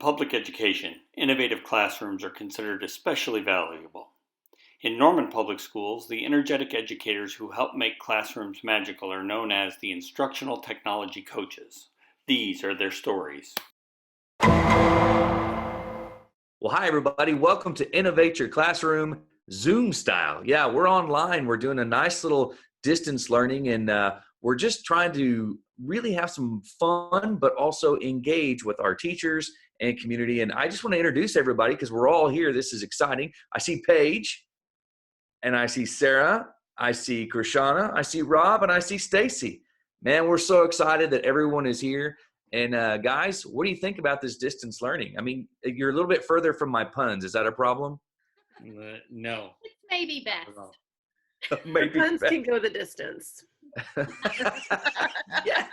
public education, innovative classrooms are considered especially valuable. In Norman Public Schools, the energetic educators who help make classrooms magical are known as the instructional technology coaches. These are their stories. Well, hi, everybody. Welcome to Innovate Your Classroom Zoom style. Yeah, we're online. We're doing a nice little distance learning, and we're just trying to really have some fun, but also engage with our teachers and community. And I just want to introduce everybody because we're all here. This is exciting. I see Paige, and I see Sarah. I see Krishana. I see Rob, and I see Stacy. Man, we're so excited that everyone is here. And guys, what do you think about this distance learning? I mean, you're a little bit further from my puns. Is that a problem? No. It's maybe best. Maybe Puns can go the distance. Yes.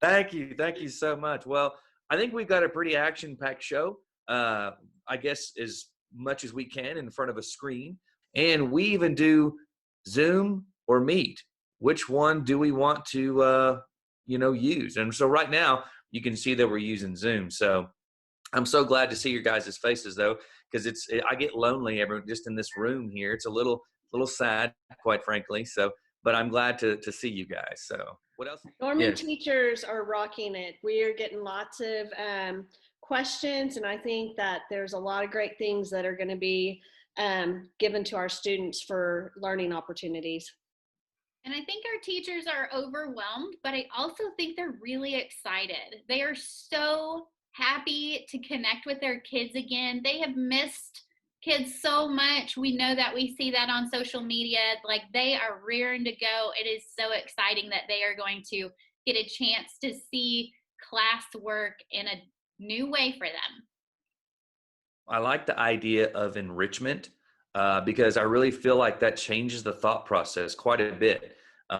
Thank you so much. Well, I think we've got a pretty action-packed show. I guess as much as we can in front of a screen, and we even do Zoom or Meet. Which one do we want to use? And so right now you can see that we're using Zoom. So I'm so glad to see your guys' faces though, because I get lonely just in this room here. It's a little sad, quite frankly. So, but I'm glad to see you guys. So what else? Norman Yes. teachers are rocking it. We are getting lots of questions, and I think that there's a lot of great things that are going to be given to our students for learning opportunities. And I think our teachers are overwhelmed, but I also think they're really excited. They are so happy to connect with their kids again. They have missed kids so much. We know that. We see that on social media. Like, they are rearing to go. It is so exciting that they are going to get a chance to see classwork in a new way for them. I like the idea of enrichment because I really feel like that changes the thought process quite a bit.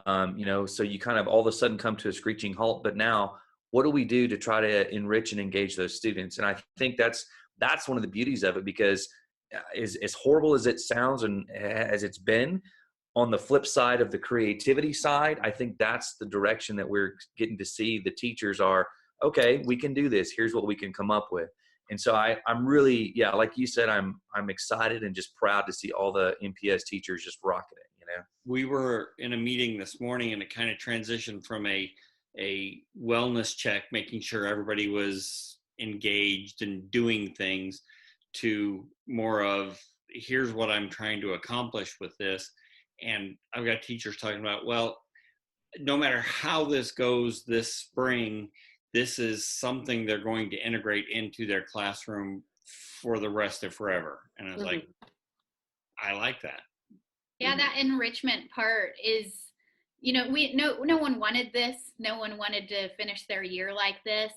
So you kind of all of a sudden come to a screeching halt, but now what do we do to try to enrich and engage those students? And I think that's one of the beauties of it, because as horrible as it sounds and as it's been, on the flip side of the creativity side, I think that's the direction that we're getting to see. The teachers are, okay, we can do this. Here's what we can come up with. And so I'm really, like you said, I'm excited and just proud to see all the MPS teachers just rocking it. We were in a meeting this morning, and it kind of transitioned from a wellness check, making sure everybody was engaged and doing things, to more of, here's what I'm trying to accomplish with this. And I've got teachers talking about, well, no matter how this goes this spring, this is something they're going to integrate into their classroom for the rest of forever. And I was like, I like that. Yeah, that enrichment part is, no one wanted this. No one wanted to finish their year like this.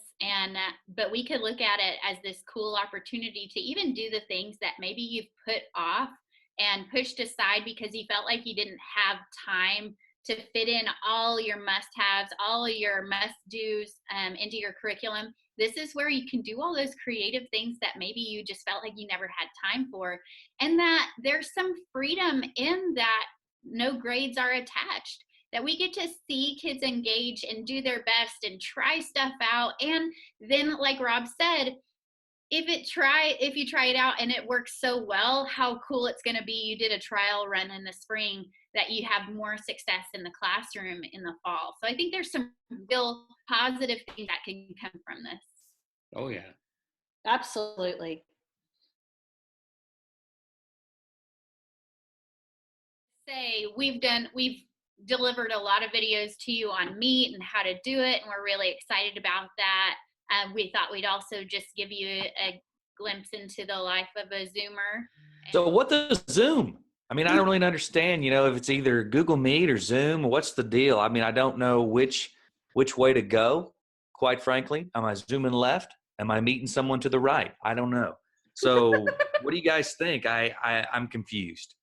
But we could look at it as this cool opportunity to even do the things that maybe you've put off and pushed aside because you felt like you didn't have time to fit in all your must-haves, all your must-dos into your curriculum. This is where you can do all those creative things that maybe you just felt like you never had time for, and that there's some freedom in that. No grades are attached, that we get to see kids engage and do their best and try stuff out. And then, like Rob said, if you try it out and it works so well, how cool it's going to be. You did a trial run in the spring, that you have more success in the classroom in the fall. So I think there's some real positive things that can come from this. Oh yeah, Absolutely. We've delivered a lot of videos to you on Meet and how to do it, and we're really excited about that. We thought we'd also just give you a glimpse into the life of a Zoomer. So what does Zoom? I mean, I don't really understand, if it's either Google Meet or Zoom. What's the deal? I mean, I don't know which way to go, quite frankly. Am I zooming left? Am I meeting someone to the right? I don't know. So what do you guys think? I'm confused.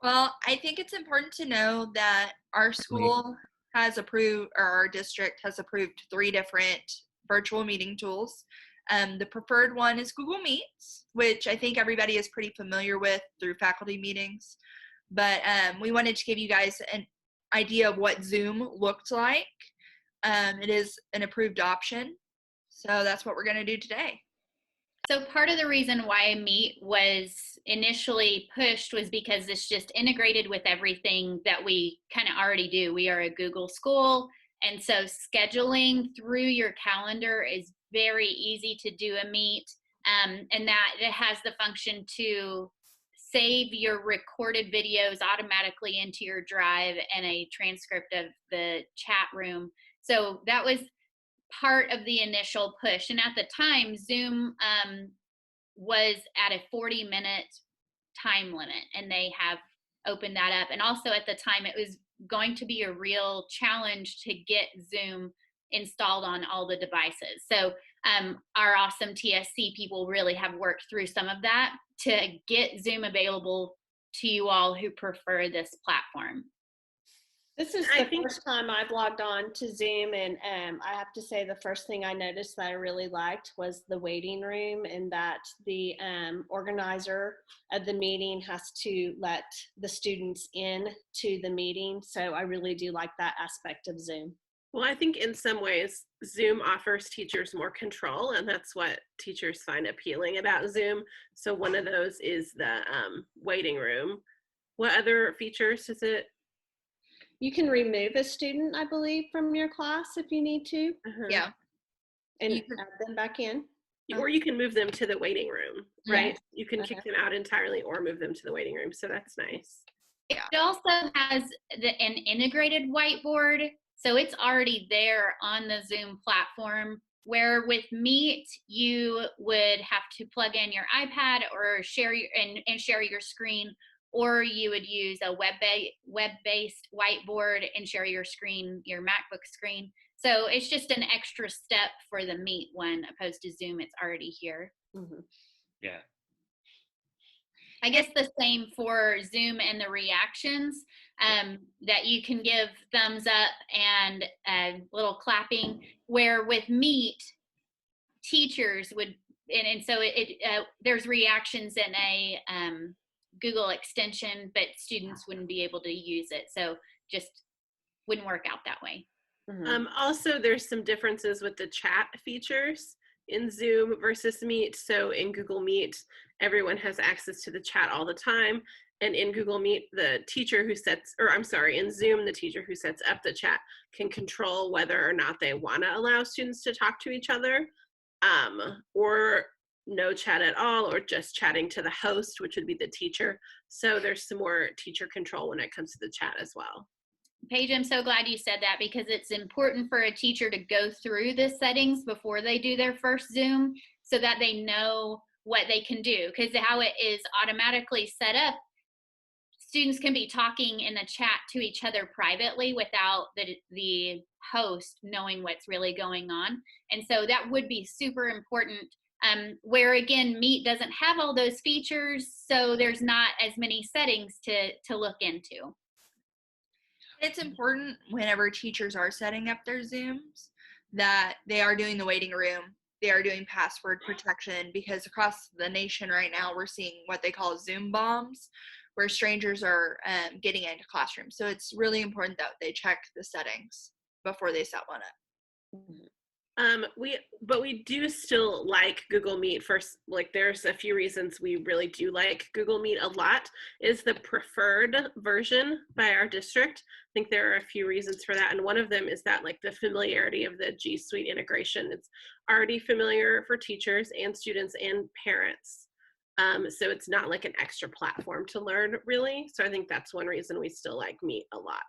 Well, I think it's important to know that our school has approved, or our district has approved 3 different virtual meeting tools. The preferred one is Google Meets, which I think everybody is pretty familiar with through faculty meetings. But we wanted to give you guys an idea of what Zoom looked like. It is an approved option. So that's what we're going to do today. So part of the reason why Meet was initially pushed was because it's just integrated with everything that we kind of already do. We are a Google school, and so scheduling through your calendar is very easy to do a Meet, and that it has the function to save your recorded videos automatically into your drive and a transcript of the chat room. So that was part of the initial push. And at the time, Zoom was at a 40-minute time limit, and they have opened that up. And also at the time, it was going to be a real challenge to get Zoom installed on all the devices. So our awesome TSC people really have worked through some of that to get Zoom available to you all who prefer this platform. This is the first time I've logged on to Zoom, and I have to say the first thing I noticed that I really liked was the waiting room, and that the organizer of the meeting has to let the students in to the meeting. So I really do like that aspect of Zoom. Well, I think in some ways, Zoom offers teachers more control, and that's what teachers find appealing about Zoom. So one of those is the waiting room. What other features does it? You can remove a student, I believe, from your class if you need to. Yeah. And add them back in. Or you can move them to the waiting room, right? Yeah. You can kick them out entirely or move them to the waiting room. So that's nice. Yeah. It also has an integrated whiteboard. So it's already there on the Zoom platform, where with Meet, you would have to plug in your iPad or share your screen, or you would use a web-based whiteboard and share your screen, your MacBook screen. So it's just an extra step for the Meet one, opposed to Zoom. It's already here. Mm-hmm. Yeah. I guess the same for Zoom and the reactions, that you can give thumbs up and a little clapping, where with Meet, teachers would, and so there's reactions in a Google extension, but students wouldn't be able to use it. So just wouldn't work out that way. Mm-hmm. Also, there's some differences with the chat features in Zoom versus Meet. So in Google Meet, everyone has access to the chat all the time. And in Google Meet, the teacher who sets, or I'm sorry, in Zoom, the teacher who sets up the chat can control whether or not they want to allow students to talk to each other, or no chat at all, or just chatting to the host, which would be the teacher. So there's some more teacher control when it comes to the chat as well. Paige, I'm so glad you said that, because it's important for a teacher to go through the settings before they do their first Zoom, so that they know what they can do. Because how it is automatically set up, students can be talking in the chat to each other privately without the host knowing what's really going on. And so that would be super important, where again, Meet doesn't have all those features, so there's not as many settings to look into. It's important whenever teachers are setting up their Zooms that they are doing the waiting room, they are doing password protection, because across the nation right now we're seeing what they call Zoom bombs, where strangers are getting into classrooms. So it's really important that they check the settings before they set one up. We do still like Google Meet. First, like, there's a few reasons we really do like Google Meet a lot. Is the preferred version by our district. I think there are a few reasons for that, and one of them is that, like, the familiarity of the G Suite integration. It's already familiar for teachers and students and parents. So it's not like an extra platform to learn, really. So I think that's one reason we still like Meet a lot.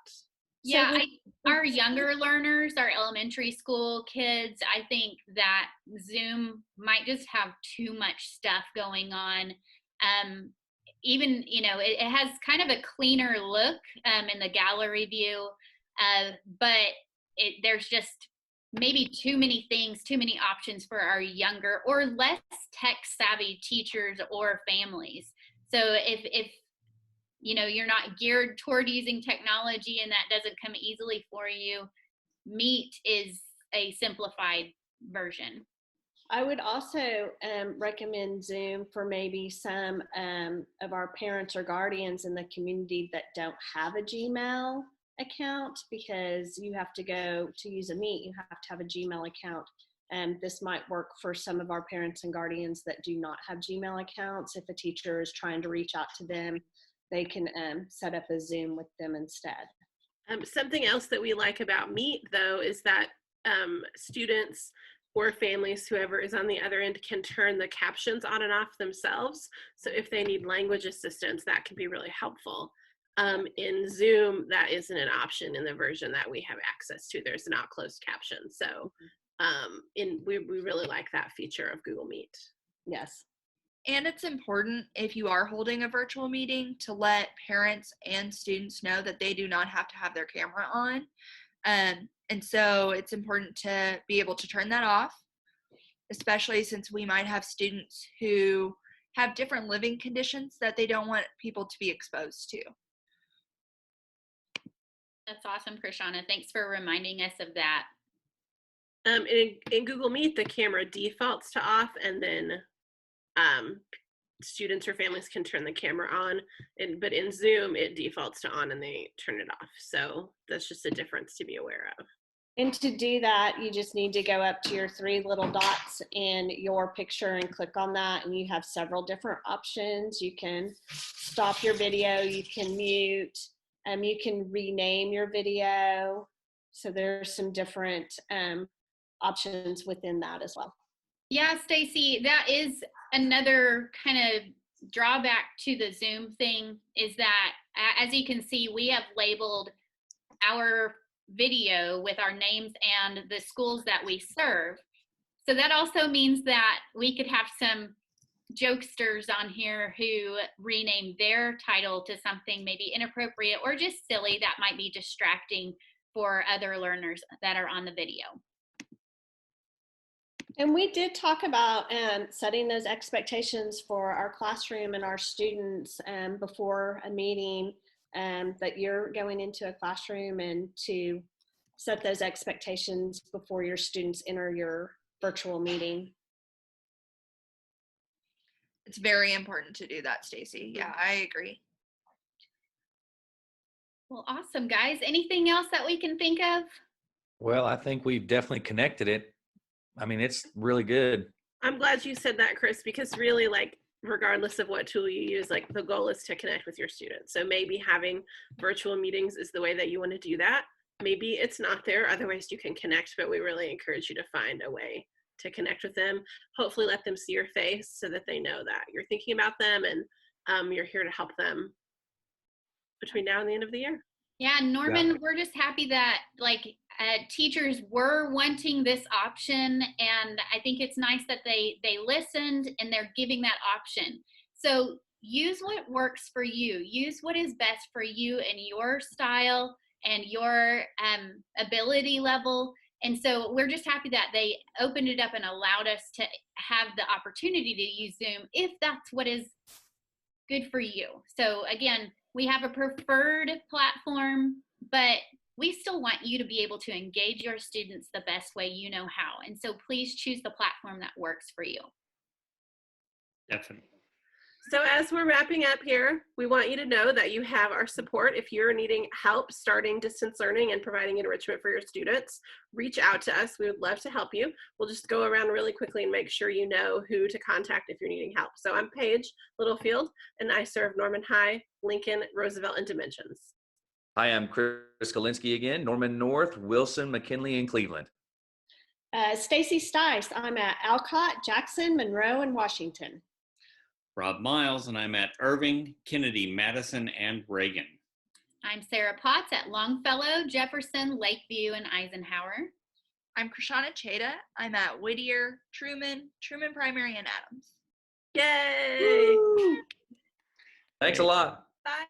Yeah, our younger learners, our elementary school kids, I think that Zoom might just have too much stuff going on. Even, it has kind of a cleaner look in the gallery view, but there's just maybe too many things, too many options for our younger or less tech savvy teachers or families. So if you're not geared toward using technology and that doesn't come easily for you, Meet is a simplified version. I would also recommend Zoom for maybe some of our parents or guardians in the community that don't have a Gmail account, because you have to go to use a Meet, you have to have a Gmail account This might work for some of our parents and guardians that do not have Gmail accounts. If a teacher is trying to reach out to them, they can set up a Zoom with them instead. Something else that we like about Meet, though, is that students or families, whoever is on the other end, can turn the captions on and off themselves. So if they need language assistance, that can be really helpful. In Zoom, that isn't an option in the version that we have access to. There's not closed caption. So we really like that feature of Google Meet. Yes. And it's important, if you are holding a virtual meeting, to let parents and students know that they do not have to have their camera on. And so it's important to be able to turn that off, especially since we might have students who have different living conditions that they don't want people to be exposed to. That's awesome, Krishana. Thanks for reminding us of that. In Google Meet, the camera defaults to off, and then students or families can turn the camera on. But in Zoom, it defaults to on and they turn it off. So that's just a difference to be aware of. And to do that, you just need to go up to your 3 little dots in your picture and click on that, and you have several different options. You can stop your video, you can mute, you can rename your video. So there's some different options within that as well. Yeah, Stacy, that is another kind of drawback to the Zoom thing, is that as you can see, we have labeled our video with our names and the schools that we serve. So that also means that we could have some jokesters on here who rename their title to something maybe inappropriate or just silly that might be distracting for other learners that are on the video. And we did talk about setting those expectations for our classroom and our students before a meeting, that you're going into a classroom, and to set those expectations before your students enter your virtual meeting. It's very important to do that, Stacy. Yeah, I agree. Well, awesome, guys. Anything else that we can think of? Well, I think we've definitely connected it. I mean, it's really good. I'm glad you said that, Chris, because really, like, regardless of what tool you use, like, the goal is to connect with your students. So maybe having virtual meetings is the way that you want to do that. Maybe it's not there, otherwise you can connect, but we really encourage you to find a way to connect with them. Hopefully let them see your face so that they know that you're thinking about them, and you're here to help them between now and the end of the year. Yeah, Norman, we're just happy that teachers were wanting this option, and I think it's nice that they listened and they're giving that option. So use what works for you. Use what is best for you and your style and your ability level. And so we're just happy that they opened it up and allowed us to have the opportunity to use Zoom if that's what is good for you. So again, we have a preferred platform, but we still want you to be able to engage your students the best way you know how. And so please choose the platform that works for you. Definitely. So as we're wrapping up here, we want you to know that you have our support. If you're needing help starting distance learning and providing enrichment for your students, reach out to us. We would love to help you. We'll just go around really quickly and make sure you know who to contact if you're needing help. So I'm Paige Littlefield, and I serve Norman High, Lincoln, Roosevelt, and Dimensions. Hi, I'm Chris Kalinsky again, Norman North, Wilson, McKinley, and Cleveland. Stacy Stice, I'm at Alcott, Jackson, Monroe, and Washington. Rob Miles, and I'm at Irving, Kennedy, Madison, and Reagan. I'm Sarah Potts at Longfellow, Jefferson, Lakeview, and Eisenhower. I'm Krishana Cheda. I'm at Whittier, Truman Primary, and Adams. Yay! Woo! Thanks a lot. Bye.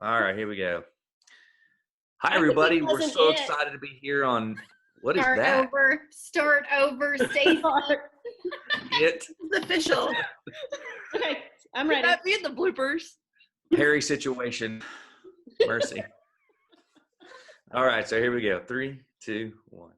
All right, here we go. Hi, everybody. We're so excited to be here on, what is that? Start over, Stacy. It's official. Okay, I'm ready. That be in the bloopers. Harry situation. Mercy. All right, so here we go. 3, 2, 1.